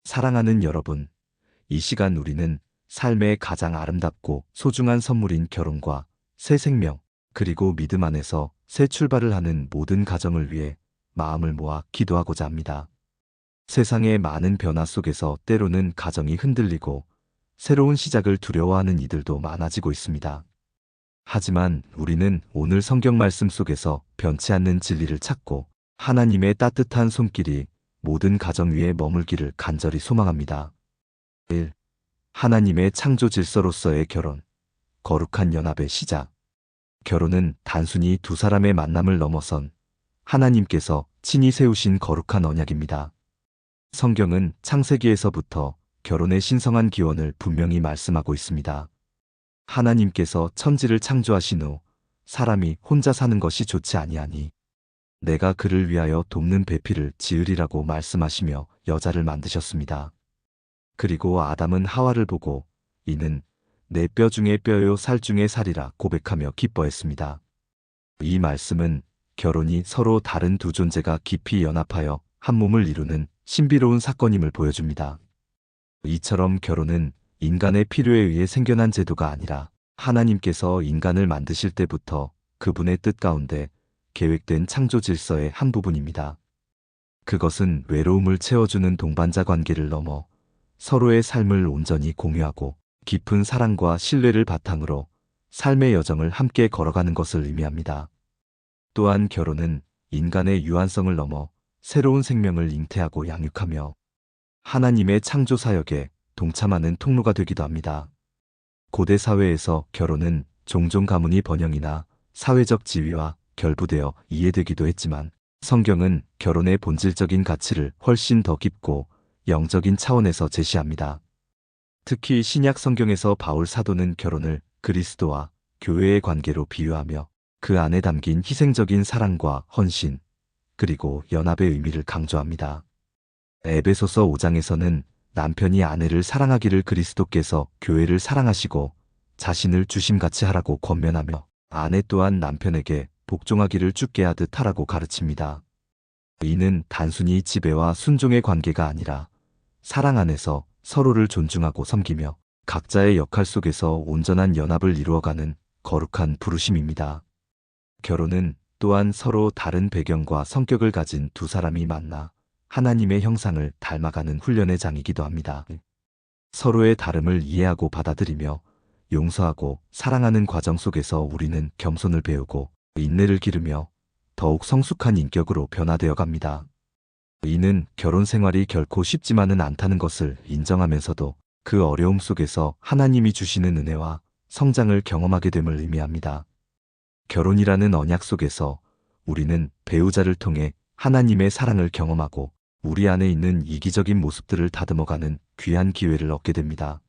사랑하는 여러분, 이 시간 우리는 삶의 가장 아름답고 소중한 선물인 결혼과 새 생명, 그리고 믿음 안에서 새 출발을 하는 모든 가정을 위해 마음을 모아 기도하고자 합니다. 세상의 많은 변화 속에서 때로는 가정이 흔들리고 새로운 시작을 두려워하는 이들도 많아지고 있습니다. 하지만 우리는 오늘 성경 말씀 속에서 변치 않는 진리를 찾고 하나님의 따뜻한 손길이 모든 가정 위에 머물기를 간절히 소망합니다. 1. 하나님의 창조 질서로서의 결혼, 거룩한 연합의 시작. 결혼은 단순히 두 사람의 만남을 넘어선 하나님께서 친히 세우신 거룩한 언약입니다. 성경은 창세기에서부터 결혼의 신성한 기원을 분명히 말씀하고 있습니다. 하나님께서 천지를 창조하신 후 사람이 혼자 사는 것이 좋지 아니하니 내가 그를 위하여 돕는 배필을 지으리라고 말씀하시며 여자를 만드셨습니다. 그리고 아담은 하와를 보고 이는 내 뼈 중에 뼈요 살 중에 살이라 고백하며 기뻐했습니다. 이 말씀은 결혼이 서로 다른 두 존재가 깊이 연합하여 한 몸을 이루는 신비로운 사건임을 보여줍니다. 이처럼 결혼은 인간의 필요에 의해 생겨난 제도가 아니라 하나님께서 인간을 만드실 때부터 그분의 뜻 가운데 계획된 창조 질서의 한 부분입니다. 그것은 외로움을 채워주는 동반자 관계를 넘어 서로의 삶을 온전히 공유하고 깊은 사랑과 신뢰를 바탕으로 삶의 여정을 함께 걸어가는 것을 의미합니다. 또한 결혼은 인간의 유한성을 넘어 새로운 생명을 잉태하고 양육하며 하나님의 창조 사역에 동참하는 통로가 되기도 합니다. 고대 사회에서 결혼은 종종 가문이 번영이나 사회적 지위와 결부되어 이해되기도 했지만 성경은 결혼의 본질적인 가치를 훨씬 더 깊고 영적인 차원에서 제시합니다. 특히 신약 성경에서 바울 사도는 결혼을 그리스도와 교회의 관계로 비유하며 그 안에 담긴 희생적인 사랑과 헌신, 그리고 연합의 의미를 강조합니다. 에베소서 5장에서는 남편이 아내를 사랑하기를 그리스도께서 교회를 사랑하시고 자신을 주심같이 하라고 권면하며 아내 또한 남편에게 복종하기를 주께 하듯 하라고 가르칩니다. 이는 단순히 지배와 순종의 관계가 아니라 사랑 안에서 서로를 존중하고 섬기며 각자의 역할 속에서 온전한 연합을 이루어가는 거룩한 부르심입니다. 결혼은 또한 서로 다른 배경과 성격을 가진 두 사람이 만나 하나님의 형상을 닮아가는 훈련의 장이기도 합니다. 서로의 다름을 이해하고 받아들이며 용서하고 사랑하는 과정 속에서 우리는 겸손을 배우고 인내를 기르며 더욱 성숙한 인격으로 변화되어 갑니다. 이는 결혼 생활이 결코 쉽지만은 않다는 것을 인정하면서도 그 어려움 속에서 하나님이 주시는 은혜와 성장을 경험하게 됨을 의미합니다. 결혼이라는 언약 속에서 우리는 배우자를 통해 하나님의 사랑을 경험하고 우리 안에 있는 이기적인 모습들을 다듬어가는 귀한 기회를 얻게 됩니다.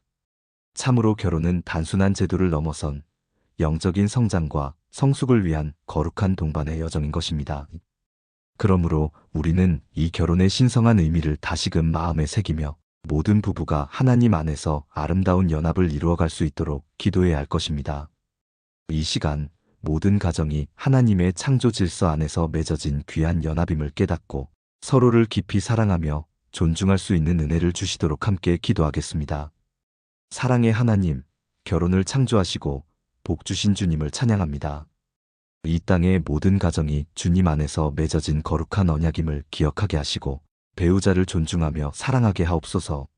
참으로 결혼은 단순한 제도를 넘어선 영적인 성장과 성숙을 위한 거룩한 동반의 여정인 것입니다. 그러므로 우리는 이 결혼의 신성한 의미를 다시금 마음에 새기며 모든 부부가 하나님 안에서 아름다운 연합을 이루어갈 수 있도록 기도해야 할 것입니다. 이 시간 모든 가정이 하나님의 창조 질서 안에서 맺어진 귀한 연합임을 깨닫고 서로를 깊이 사랑하며 존중할 수 있는 은혜를 주시도록 함께 기도하겠습니다. 사랑의 하나님, 결혼을 창조하시고 복 주신 주님을 찬양합니다. 이 땅의 모든 가정이 주님 안에서 맺어진 거룩한 언약임을 기억하게 하시고 배우자를 존중하며 사랑하게 하옵소서.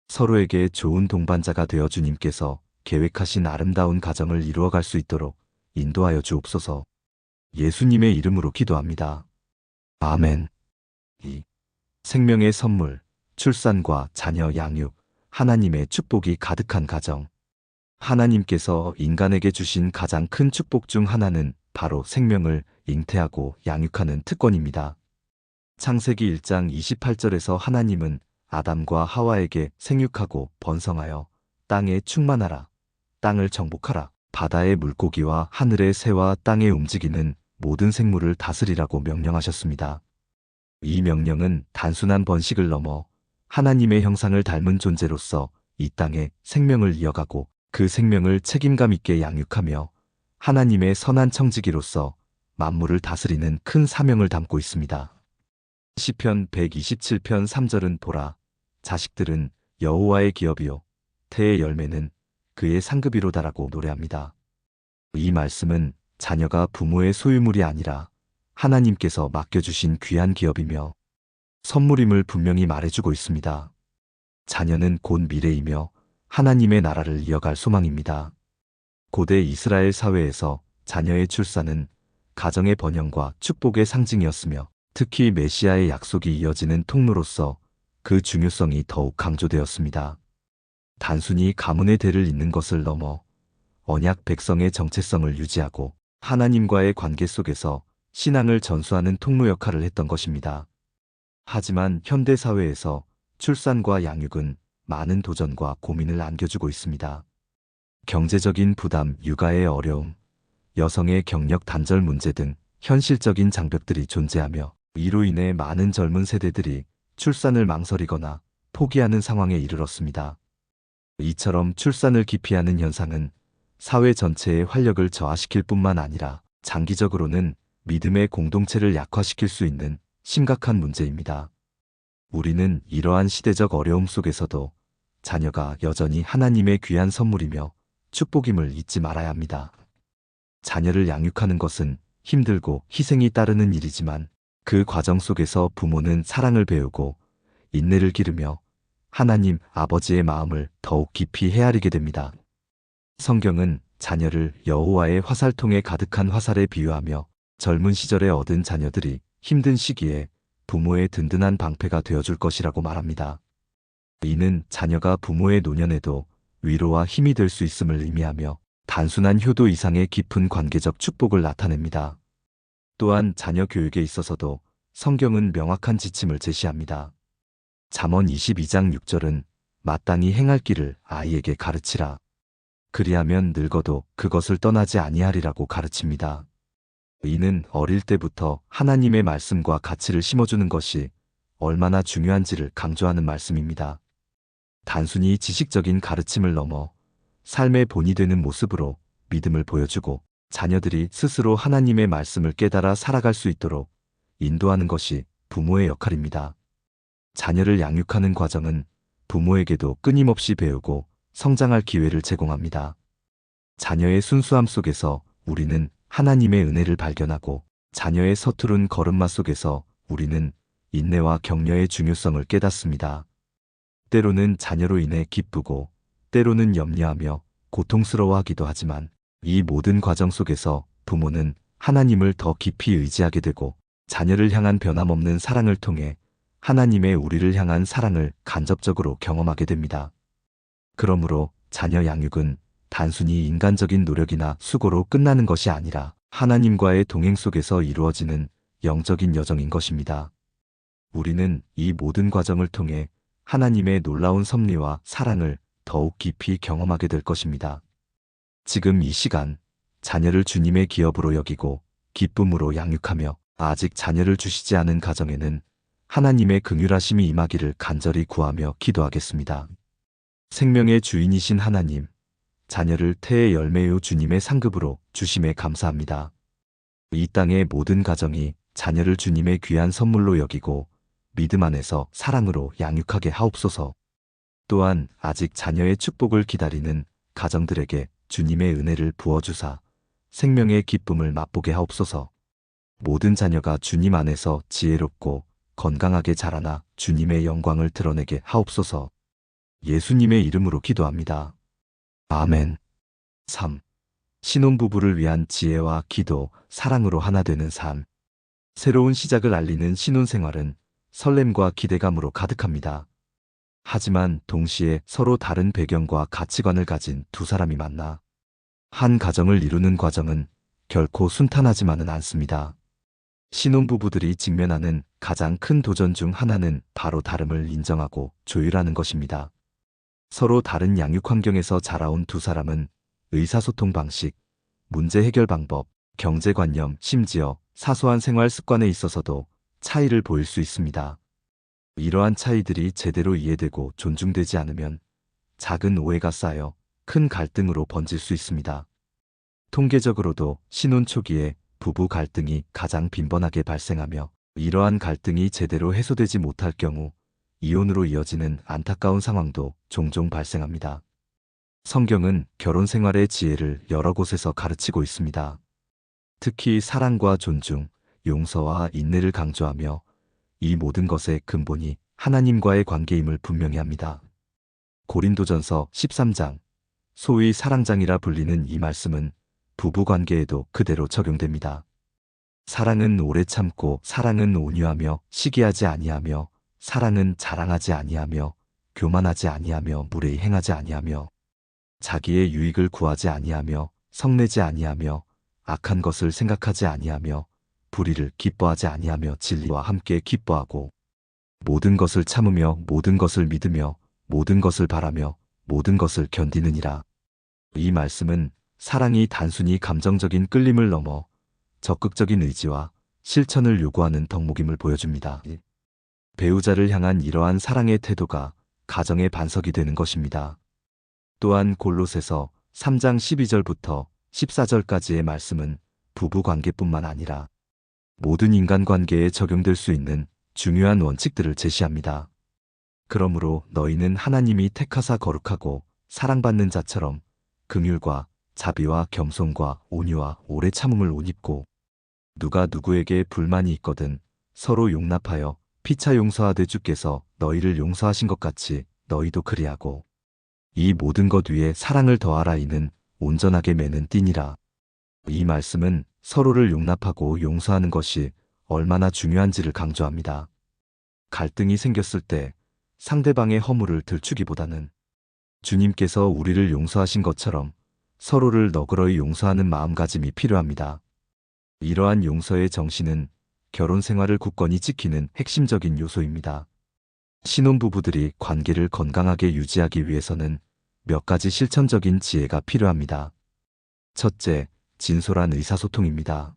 서로에게 좋은 동반자가 되어 주님께서 계획하신 아름다운 가정을 이루어갈 수 있도록 인도하여 주옵소서. 예수님의 이름으로 기도합니다. 아멘. 2. 생명의 선물, 출산과 자녀 양육, 하나님의 축복이 가득한 가정. 하나님께서 인간에게 주신 가장 큰 축복 중 하나는 바로 생명을 잉태하고 양육하는 특권입니다. 창세기 1장 28절에서 하나님은 아담과 하와에게 생육하고 번성하여 땅에 충만하라, 땅을 정복하라, 바다의 물고기와 하늘의 새와 땅에 움직이는 모든 생물을 다스리라고 명령하셨습니다. 이 명령은 단순한 번식을 넘어 하나님의 형상을 닮은 존재로서 이 땅에 생명을 이어가고 그 생명을 책임감 있게 양육하며 하나님의 선한 청지기로서 만물을 다스리는 큰 사명을 담고 있습니다. 시편 127편 3절은 보라, 자식들은 여호와의 기업이요 태의 열매는 그의 상급이로다라고 노래합니다. 이 말씀은 자녀가 부모의 소유물이 아니라 하나님께서 맡겨주신 귀한 기업이며 선물임을 분명히 말해주고 있습니다. 자녀는 곧 미래이며 하나님의 나라를 이어갈 소망입니다. 고대 이스라엘 사회에서 자녀의 출산은 가정의 번영과 축복의 상징이었으며 특히 메시아의 약속이 이어지는 통로로서 그 중요성이 더욱 강조되었습니다. 단순히 가문의 대를 잇는 것을 넘어 언약 백성의 정체성을 유지하고 하나님과의 관계 속에서 신앙을 전수하는 통로 역할을 했던 것입니다. 하지만 현대 사회에서 출산과 양육은 많은 도전과 고민을 안겨주고 있습니다. 경제적인 부담, 육아의 어려움, 여성의 경력 단절 문제 등 현실적인 장벽들이 존재하며 이로 인해 많은 젊은 세대들이 출산을 망설이거나 포기하는 상황에 이르렀습니다. 이처럼 출산을 기피하는 현상은 사회 전체의 활력을 저하시킬 뿐만 아니라 장기적으로는 믿음의 공동체를 약화시킬 수 있는 심각한 문제입니다. 우리는 이러한 시대적 어려움 속에서도 자녀가 여전히 하나님의 귀한 선물이며 축복임을 잊지 말아야 합니다. 자녀를 양육하는 것은 힘들고 희생이 따르는 일이지만 그 과정 속에서 부모는 사랑을 배우고 인내를 기르며 하나님 아버지의 마음을 더욱 깊이 헤아리게 됩니다. 성경은 자녀를 여호와의 화살통에 가득한 화살에 비유하며 젊은 시절에 얻은 자녀들이 힘든 시기에 부모의 든든한 방패가 되어줄 것이라고 말합니다. 이는 자녀가 부모의 노년에도 위로와 힘이 될 수 있음을 의미하며 단순한 효도 이상의 깊은 관계적 축복을 나타냅니다. 또한 자녀 교육에 있어서도 성경은 명확한 지침을 제시합니다. 잠언 22장 6절은 마땅히 행할 길을 아이에게 가르치라. 그리하면 늙어도 그것을 떠나지 아니하리라고 가르칩니다. 이는 어릴 때부터 하나님의 말씀과 가치를 심어주는 것이 얼마나 중요한지를 강조하는 말씀입니다. 단순히 지식적인 가르침을 넘어 삶의 본이 되는 모습으로 믿음을 보여주고 자녀들이 스스로 하나님의 말씀을 깨달아 살아갈 수 있도록 인도하는 것이 부모의 역할입니다. 자녀를 양육하는 과정은 부모에게도 끊임없이 배우고 성장할 기회를 제공합니다. 자녀의 순수함 속에서 우리는 하나님의 은혜를 발견하고 자녀의 서투른 걸음마 속에서 우리는 인내와 격려의 중요성을 깨닫습니다. 때로는 자녀로 인해 기쁘고 때로는 염려하며 고통스러워하기도 하지만 이 모든 과정 속에서 부모는 하나님을 더 깊이 의지하게 되고 자녀를 향한 변함없는 사랑을 통해 하나님의 우리를 향한 사랑을 간접적으로 경험하게 됩니다. 그러므로 자녀 양육은 단순히 인간적인 노력이나 수고로 끝나는 것이 아니라 하나님과의 동행 속에서 이루어지는 영적인 여정인 것입니다. 우리는 이 모든 과정을 통해 하나님의 놀라운 섭리와 사랑을 더욱 깊이 경험하게 될 것입니다. 지금 이 시간 자녀를 주님의 기업으로 여기고 기쁨으로 양육하며 아직 자녀를 주시지 않은 가정에는 하나님의 긍휼하심이 임하기를 간절히 구하며 기도하겠습니다. 생명의 주인이신 하나님, 자녀를 태의 열매요 주님의 상급으로 주심에 감사합니다. 이 땅의 모든 가정이 자녀를 주님의 귀한 선물로 여기고 믿음 안에서 사랑으로 양육하게 하옵소서. 또한 아직 자녀의 축복을 기다리는 가정들에게 주님의 은혜를 부어주사 생명의 기쁨을 맛보게 하옵소서. 모든 자녀가 주님 안에서 지혜롭고 건강하게 자라나 주님의 영광을 드러내게 하옵소서. 예수님의 이름으로 기도합니다. 아멘. 3. 신혼부부를 위한 지혜와 기도, 사랑으로 하나 되는 삶. 새로운 시작을 알리는 신혼생활은 설렘과 기대감으로 가득합니다. 하지만 동시에 서로 다른 배경과 가치관을 가진 두 사람이 만나 한 가정을 이루는 과정은 결코 순탄하지만은 않습니다. 신혼부부들이 직면하는 가장 큰 도전 중 하나는 바로 다름을 인정하고 조율하는 것입니다. 서로 다른 양육 환경에서 자라온 두 사람은 의사소통 방식, 문제 해결 방법, 경제관념, 심지어 사소한 생활 습관에 있어서도 차이를 보일 수 있습니다. 이러한 차이들이 제대로 이해되고 존중되지 않으면 작은 오해가 쌓여 큰 갈등으로 번질 수 있습니다. 통계적으로도 신혼 초기에 부부 갈등이 가장 빈번하게 발생하며 이러한 갈등이 제대로 해소되지 못할 경우 이혼으로 이어지는 안타까운 상황도 종종 발생합니다. 성경은 결혼 생활의 지혜를 여러 곳에서 가르치고 있습니다. 특히 사랑과 존중, 용서와 인내를 강조하며 이 모든 것의 근본이 하나님과의 관계임을 분명히 합니다. 고린도전서 13장, 소위 사랑장이라 불리는 이 말씀은 부부 관계에도 그대로 적용됩니다. 사랑은 오래 참고 사랑은 온유하며 시기하지 아니하며 사랑은 자랑하지 아니하며 교만하지 아니하며 무례히 행하지 아니하며 자기의 유익을 구하지 아니하며 성내지 아니하며 악한 것을 생각하지 아니하며 불의를 기뻐하지 아니하며 진리와 함께 기뻐하고 모든 것을 참으며 모든 것을 믿으며 모든 것을 바라며 모든 것을 견디느니라. 이 말씀은 사랑이 단순히 감정적인 끌림을 넘어 적극적인 의지와 실천을 요구하는 덕목임을 보여줍니다. 배우자를 향한 이러한 사랑의 태도가 가정의 반석이 되는 것입니다. 또한 골로새서 3장 12절부터 14절까지의 말씀은 부부 관계뿐만 아니라 모든 인간 관계에 적용될 수 있는 중요한 원칙들을 제시합니다. 그러므로 너희는 하나님이 택하사 거룩하고 사랑받는 자처럼 긍휼과 자비와 겸손과 온유와 오래 참음을 옷 입고 누가 누구에게 불만이 있거든 서로 용납하여 피차 용서하되 주께서 너희를 용서하신 것 같이 너희도 그리하고 이 모든 것 위에 사랑을 더하라. 이는 온전하게 매는 띠니라. 이 말씀은 서로를 용납하고 용서하는 것이 얼마나 중요한지를 강조합니다. 갈등이 생겼을 때 상대방의 허물을 들추기보다는 주님께서 우리를 용서하신 것처럼 서로를 너그러이 용서하는 마음가짐이 필요합니다. 이러한 용서의 정신은 결혼 생활을 굳건히 지키는 핵심적인 요소입니다. 신혼부부들이 관계를 건강하게 유지하기 위해서는 몇 가지 실천적인 지혜가 필요합니다. 첫째, 진솔한 의사소통입니다.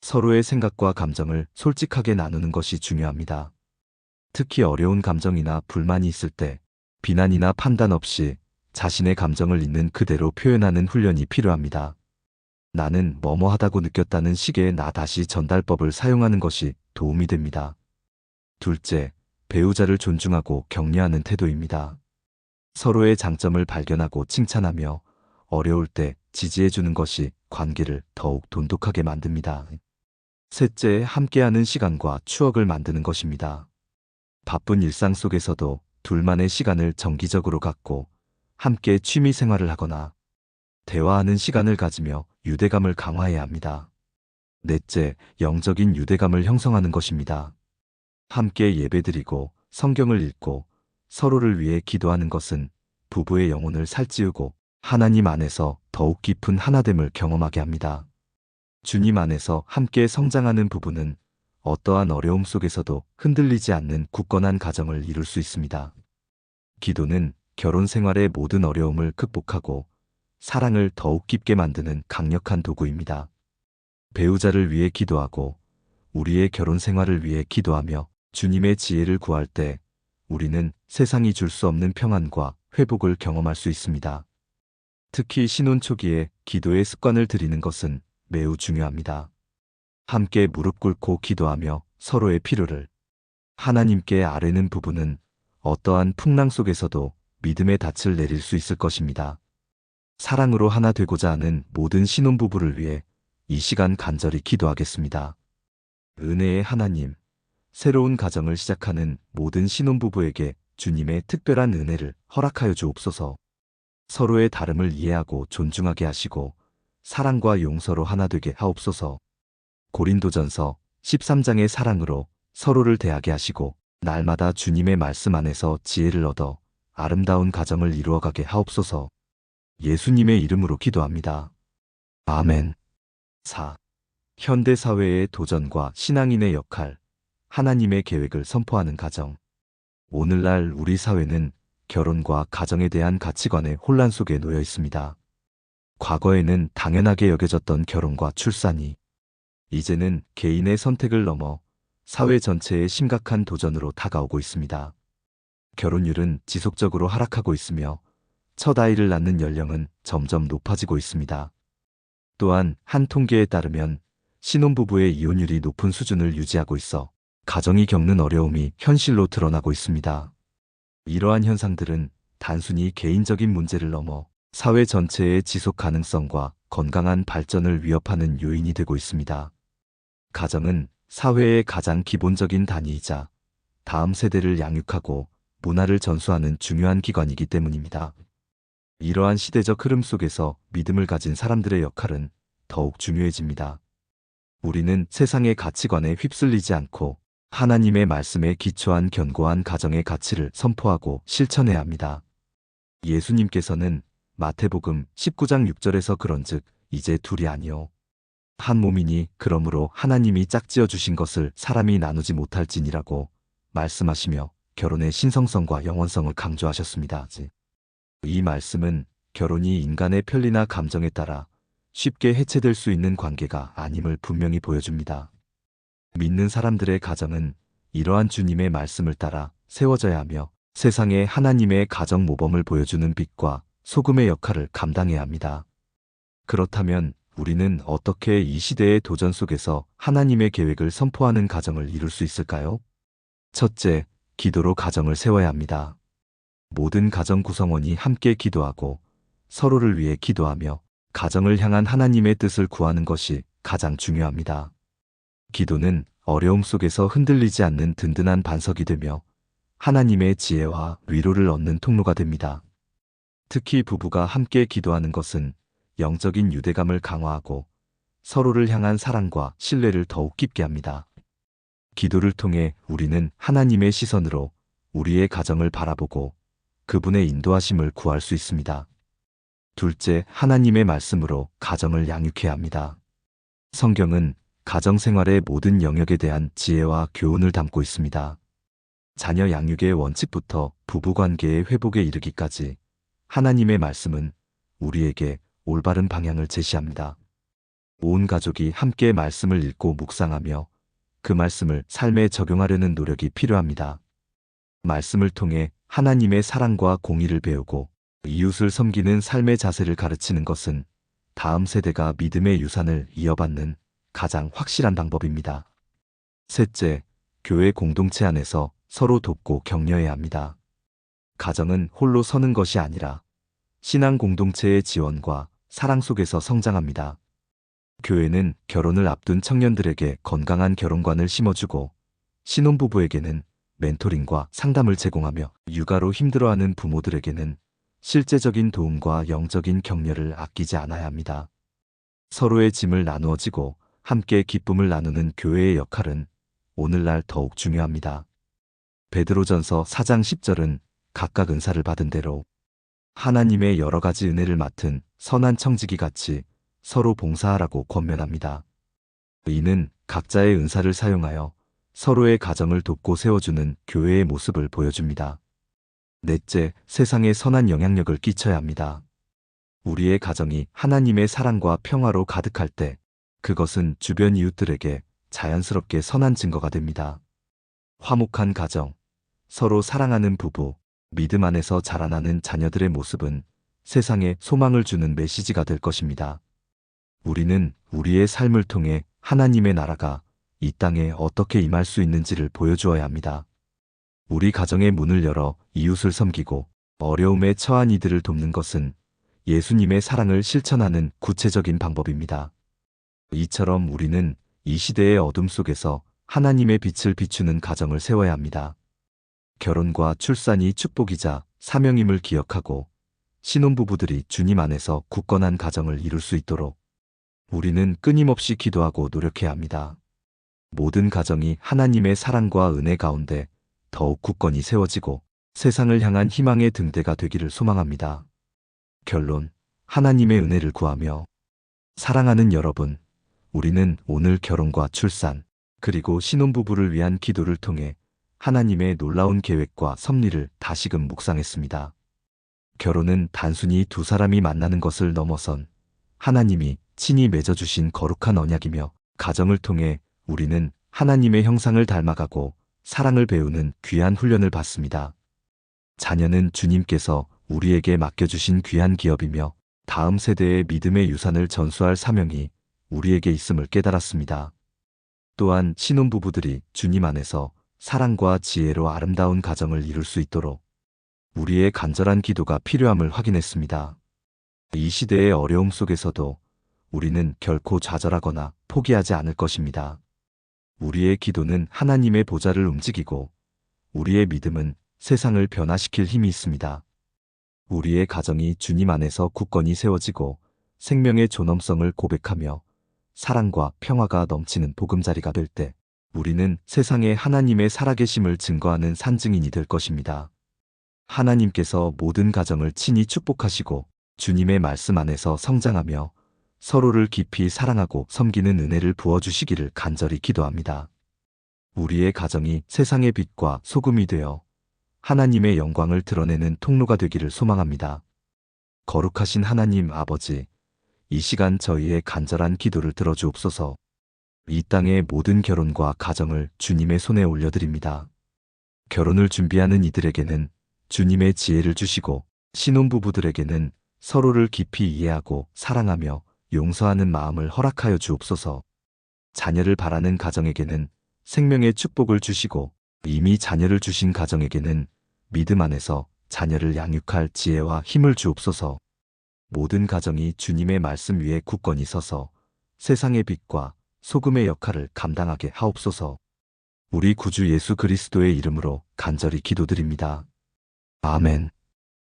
서로의 생각과 감정을 솔직하게 나누는 것이 중요합니다. 특히 어려운 감정이나 불만이 있을 때 비난이나 판단 없이 자신의 감정을 있는 그대로 표현하는 훈련이 필요합니다. 나는 뭐뭐하다고 느꼈다는 식의 나 다시 전달법을 사용하는 것이 도움이 됩니다. 둘째, 배우자를 존중하고 격려하는 태도입니다. 서로의 장점을 발견하고 칭찬하며 어려울 때 지지해주는 것이 관계를 더욱 돈독하게 만듭니다. 셋째, 함께하는 시간과 추억을 만드는 것입니다. 바쁜 일상 속에서도 둘만의 시간을 정기적으로 갖고 함께 취미 생활을 하거나 대화하는 시간을 가지며 유대감을 강화해야 합니다. 넷째, 영적인 유대감을 형성하는 것입니다. 함께 예배드리고 성경을 읽고 서로를 위해 기도하는 것은 부부의 영혼을 살찌우고 하나님 안에서 더욱 깊은 하나됨을 경험하게 합니다. 주님 안에서 함께 성장하는 부부는 어떠한 어려움 속에서도 흔들리지 않는 굳건한 가정을 이룰 수 있습니다. 기도는 결혼 생활의 모든 어려움을 극복하고 사랑을 더욱 깊게 만드는 강력한 도구입니다. 배우자를 위해 기도하고 우리의 결혼 생활을 위해 기도하며 주님의 지혜를 구할 때 우리는 세상이 줄 수 없는 평안과 회복을 경험할 수 있습니다. 특히 신혼 초기에 기도의 습관을 들이는 것은 매우 중요합니다. 함께 무릎 꿇고 기도하며 서로의 필요를 하나님께 아뢰는 부부는 어떠한 풍랑 속에서도 믿음의 닻을 내릴 수 있을 것입니다. 사랑으로 하나 되고자 하는 모든 신혼부부를 위해 이 시간 간절히 기도하겠습니다. 은혜의 하나님, 새로운 가정을 시작하는 모든 신혼부부에게 주님의 특별한 은혜를 허락하여 주옵소서. 서로의 다름을 이해하고 존중하게 하시고 사랑과 용서로 하나 되게 하옵소서. 고린도전서 13장의 사랑으로 서로를 대하게 하시고 날마다 주님의 말씀 안에서 지혜를 얻어 아름다운 가정을 이루어가게 하옵소서. 예수님의 이름으로 기도합니다. 아멘. 4. 현대사회의 도전과 신앙인의 역할, 하나님의 계획을 선포하는 가정. 오늘날 우리 사회는 결혼과 가정에 대한 가치관의 혼란 속에 놓여 있습니다. 과거에는 당연하게 여겨졌던 결혼과 출산이 이제는 개인의 선택을 넘어 사회 전체의 심각한 도전으로 다가오고 있습니다. 결혼율은 지속적으로 하락하고 있으며 첫 아이를 낳는 연령은 점점 높아지고 있습니다. 또한 한 통계에 따르면 신혼부부의 이혼율이 높은 수준을 유지하고 있어 가정이 겪는 어려움이 현실로 드러나고 있습니다. 이러한 현상들은 단순히 개인적인 문제를 넘어 사회 전체의 지속 가능성과 건강한 발전을 위협하는 요인이 되고 있습니다. 가정은 사회의 가장 기본적인 단위이자 다음 세대를 양육하고 문화를 전수하는 중요한 기관이기 때문입니다. 이러한 시대적 흐름 속에서 믿음을 가진 사람들의 역할은 더욱 중요해집니다. 우리는 세상의 가치관에 휩쓸리지 않고 하나님의 말씀에 기초한 견고한 가정의 가치를 선포하고 실천해야 합니다. 예수님께서는 마태복음 19장 6절에서 그런즉 이제 둘이 아니요 한 몸이니 그러므로 하나님이 짝지어 주신 것을 사람이 나누지 못할지니라고 말씀하시며 결혼의 신성성과 영원성을 강조하셨습니다. 이 말씀은 결혼이 인간의 편리나 감정에 따라 쉽게 해체될 수 있는 관계가 아님을 분명히 보여줍니다. 믿는 사람들의 가정은 이러한 주님의 말씀을 따라 세워져야 하며 세상에 하나님의 가정 모범을 보여주는 빛과 소금의 역할을 감당해야 합니다. 그렇다면 우리는 어떻게 이 시대의 도전 속에서 하나님의 계획을 선포하는 가정을 이룰 수 있을까요? 첫째, 기도로 가정을 세워야 합니다. 모든 가정 구성원이 함께 기도하고 서로를 위해 기도하며 가정을 향한 하나님의 뜻을 구하는 것이 가장 중요합니다. 기도는 어려움 속에서 흔들리지 않는 든든한 반석이 되며 하나님의 지혜와 위로를 얻는 통로가 됩니다. 특히 부부가 함께 기도하는 것은 영적인 유대감을 강화하고 서로를 향한 사랑과 신뢰를 더욱 깊게 합니다. 기도를 통해 우리는 하나님의 시선으로 우리의 가정을 바라보고 그분의 인도하심을 구할 수 있습니다. 둘째, 하나님의 말씀으로 가정을 양육해야 합니다. 성경은 가정 생활의 모든 영역에 대한 지혜와 교훈을 담고 있습니다. 자녀 양육의 원칙부터 부부 관계의 회복에 이르기까지 하나님의 말씀은 우리에게 올바른 방향을 제시합니다. 온 가족이 함께 말씀을 읽고 묵상하며 그 말씀을 삶에 적용하려는 노력이 필요합니다. 말씀을 통해 하나님의 사랑과 공의를 배우고 이웃을 섬기는 삶의 자세를 가르치는 것은 다음 세대가 믿음의 유산을 이어받는 가장 확실한 방법입니다. 셋째, 교회 공동체 안에서 서로 돕고 격려해야 합니다. 가정은 홀로 서는 것이 아니라 신앙 공동체의 지원과 사랑 속에서 성장합니다. 교회는 결혼을 앞둔 청년들에게 건강한 결혼관을 심어주고 신혼부부에게는 멘토링과 상담을 제공하며 육아로 힘들어하는 부모들에게는 실제적인 도움과 영적인 격려를 아끼지 않아야 합니다. 서로의 짐을 나누어지고 함께 기쁨을 나누는 교회의 역할은 오늘날 더욱 중요합니다. 베드로전서 4장 10절은 각각 은사를 받은 대로 하나님의 여러 가지 은혜를 맡은 선한 청지기 같이 서로 봉사하라고 권면합니다. 이는 각자의 은사를 사용하여 서로의 가정을 돕고 세워주는 교회의 모습을 보여줍니다. 넷째, 세상에 선한 영향력을 끼쳐야 합니다. 우리의 가정이 하나님의 사랑과 평화로 가득할 때 그것은 주변 이웃들에게 자연스럽게 선한 증거가 됩니다. 화목한 가정, 서로 사랑하는 부부, 믿음 안에서 자라나는 자녀들의 모습은 세상에 소망을 주는 메시지가 될 것입니다. 우리는 우리의 삶을 통해 하나님의 나라가 이 땅에 어떻게 임할 수 있는지를 보여주어야 합니다. 우리 가정의 문을 열어 이웃을 섬기고 어려움에 처한 이들을 돕는 것은 예수님의 사랑을 실천하는 구체적인 방법입니다. 이처럼 우리는 이 시대의 어둠 속에서 하나님의 빛을 비추는 가정을 세워야 합니다. 결혼과 출산이 축복이자 사명임을 기억하고 신혼부부들이 주님 안에서 굳건한 가정을 이룰 수 있도록 우리는 끊임없이 기도하고 노력해야 합니다. 모든 가정이 하나님의 사랑과 은혜 가운데 더욱 굳건히 세워지고 세상을 향한 희망의 등대가 되기를 소망합니다. 결론, 하나님의 은혜를 구하며 사랑하는 여러분, 우리는 오늘 결혼과 출산, 그리고 신혼부부를 위한 기도를 통해 하나님의 놀라운 계획과 섭리를 다시금 묵상했습니다. 결혼은 단순히 두 사람이 만나는 것을 넘어선 하나님이 친히 맺어주신 거룩한 언약이며 가정을 통해 우리는 하나님의 형상을 닮아가고 사랑을 배우는 귀한 훈련을 받습니다. 자녀는 주님께서 우리에게 맡겨주신 귀한 기업이며 다음 세대의 믿음의 유산을 전수할 사명이 우리에게 있음을 깨달았습니다. 또한 신혼부부들이 주님 안에서 사랑과 지혜로 아름다운 가정을 이룰 수 있도록 우리의 간절한 기도가 필요함을 확인했습니다. 이 시대의 어려움 속에서도 우리는 결코 좌절하거나 포기하지 않을 것입니다. 우리의 기도는 하나님의 보좌를 움직이고 우리의 믿음은 세상을 변화시킬 힘이 있습니다. 우리의 가정이 주님 안에서 굳건히 세워지고 생명의 존엄성을 고백하며 사랑과 평화가 넘치는 보금자리가 될 때 우리는 세상에 하나님의 살아계심을 증거하는 산증인이 될 것입니다. 하나님께서 모든 가정을 친히 축복하시고 주님의 말씀 안에서 성장하며 서로를 깊이 사랑하고 섬기는 은혜를 부어주시기를 간절히 기도합니다. 우리의 가정이 세상의 빛과 소금이 되어 하나님의 영광을 드러내는 통로가 되기를 소망합니다. 거룩하신 하나님 아버지, 이 시간 저희의 간절한 기도를 들어주옵소서. 이 땅의 모든 결혼과 가정을 주님의 손에 올려드립니다. 결혼을 준비하는 이들에게는 주님의 지혜를 주시고 신혼부부들에게는 서로를 깊이 이해하고 사랑하며 용서하는 마음을 허락하여 주옵소서. 자녀를 바라는 가정에게는 생명의 축복을 주시고 이미 자녀를 주신 가정에게는 믿음 안에서 자녀를 양육할 지혜와 힘을 주옵소서. 모든 가정이 주님의 말씀 위에 굳건히 서서 세상의 빛과 소금의 역할을 감당하게 하옵소서. 우리 구주 예수 그리스도의 이름으로 간절히 기도드립니다. 아멘.